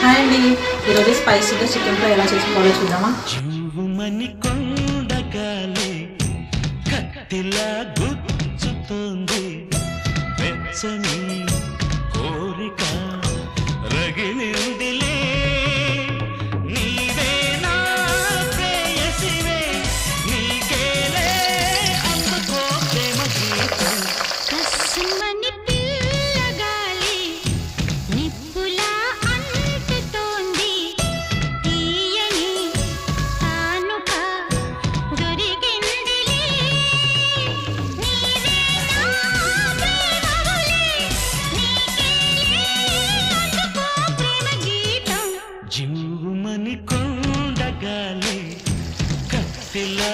Hi అండి, ఈరోజు స్పైసీగా చికెన్ ఫ్రై ఎలా చేసుకోవాలో చూద్దామా. జీవుమని కొండగాలి కత్తిలా గుచ్చుతోంది వెచ్చని కోరిక రగిలిందిలే నీవే నా ప్రేయసివే నీకేలే అందుకో ప్రేమ గీతం కస్సుమని పిల్లగాలి నిప్పులా అంటుతోంది తీయని తానుక దొరికిందిలే నీవే నా ప్రేమవులే నీకేలే అందుకో ప్రేమ గీతం జీవుమని కొండగాలి కత్తిలా